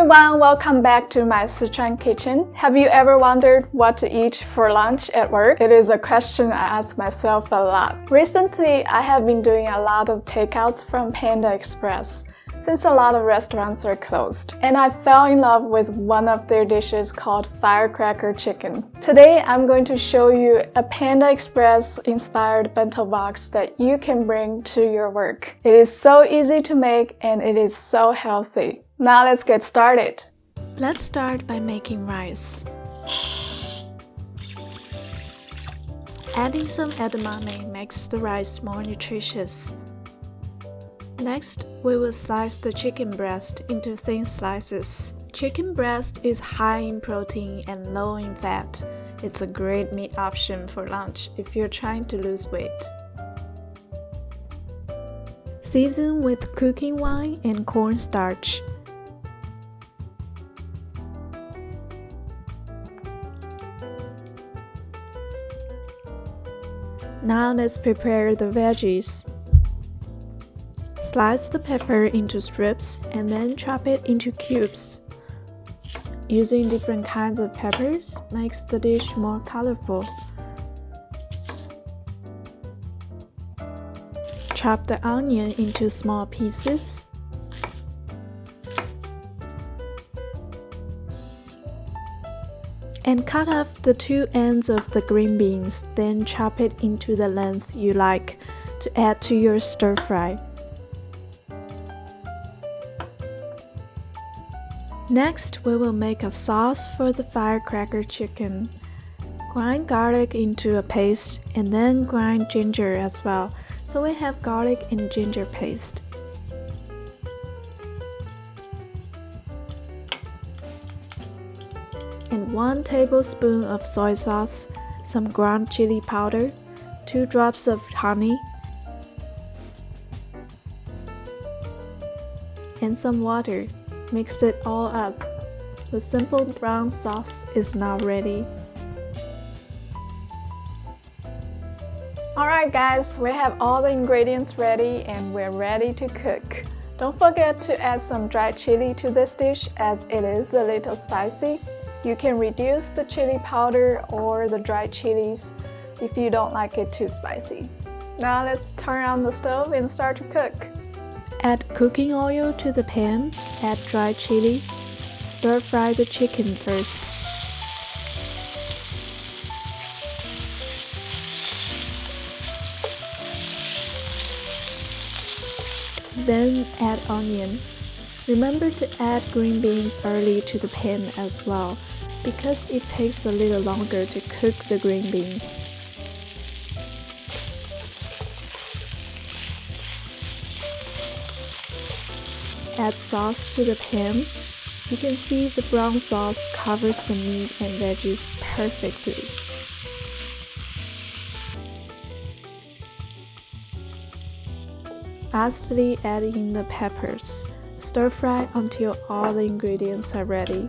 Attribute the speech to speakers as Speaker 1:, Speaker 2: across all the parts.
Speaker 1: everyone, welcome back to my Sichuan kitchen. Have you ever wondered what to eat for lunch at work? It is a question I ask myself a lot. Recently, I have been doing a lot of takeouts from Panda Express, since a lot of restaurants are closed. And I fell in love with one of their dishes called Firecracker chicken. Today, I'm going to show you a Panda Express inspired bento box that you can bring to your work. It is so easy to make and it is so healthy. Now let's get started.
Speaker 2: Let's start by making rice. Adding some edamame makes the rice more nutritious. Next, we will slice the chicken breast into thin slices. Chicken breast is high in protein and low in fat. It's a great meat option for lunch if you're trying to lose weight. Season with cooking wine and cornstarch. Now let's prepare the veggies. Slice the pepper into strips and then chop it into cubes. Using different kinds of peppers makes the dish more colorful. Chop the onion into small pieces. And cut off the two ends of the green beans, then chop it into the length you like to add to your stir fry. Next, we will make a sauce for the firecracker chicken. Grind garlic into a paste and then grind ginger as well, so we have garlic and ginger paste. And 1 tablespoon of soy sauce, some ground chili powder, 2 drops of honey, and some water. Mix it all up. The simple brown sauce is now ready.
Speaker 1: Alright guys, we have all the ingredients ready and we're ready to cook. Don't forget to add some dried chili to this dish as it is a little spicy. You can reduce the chili powder or the dried chilies if you don't like it too spicy. Now let's turn on the stove and start to cook.
Speaker 2: Add cooking oil to the pan, add dried chili, stir fry the chicken first. Then add onion. Remember to add green beans early to the pan as well, because it takes a little longer to cook the green beans. Add sauce to the pan. You can see the brown sauce covers the meat and veggies perfectly. Lastly, add in the peppers. Stir fry until all the ingredients are ready.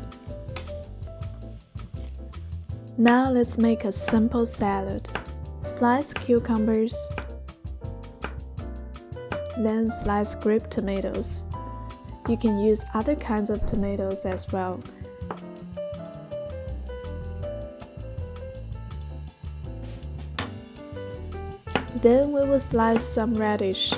Speaker 2: Now let's make a simple salad. Slice cucumbers, then slice grape tomatoes. You can use other kinds of tomatoes as well. Then we will slice some radish.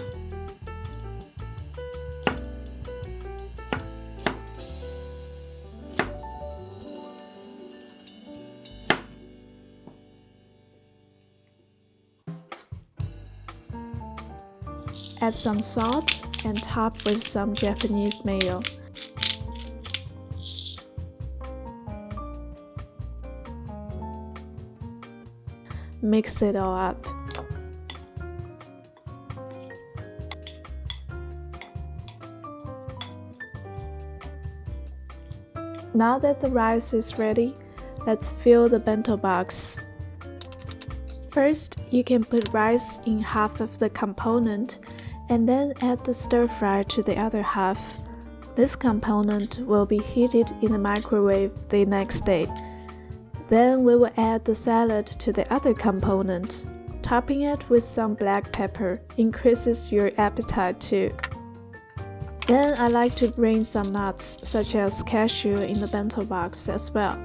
Speaker 2: Add some salt and top with some Japanese mayo. Mix it all up. Now that the rice is ready, let's fill the bento box. First, you can put rice in half of the component and then add the stir fry to the other half. This component will be heated in the microwave the next day. Then we will add the salad to the other component. Topping it with some black pepper increases your appetite too. Then I like to bring some nuts, such as cashew, in the bento box as well.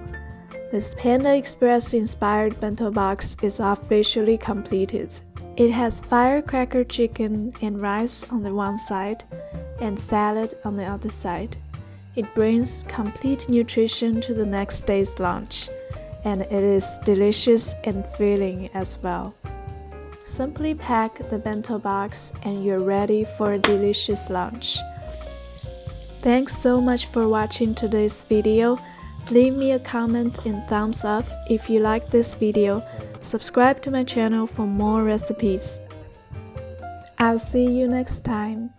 Speaker 2: This Panda Express inspired bento box is officially completed. It has firecracker chicken and rice on the one side, and salad on the other side. It brings complete nutrition to the next day's lunch, and it is delicious and filling as well. Simply pack the bento box and you're ready for a delicious lunch. Thanks so much for watching today's video. Leave me a comment and thumbs up if you like this video. Subscribe to my channel for more recipes. I'll see you next time.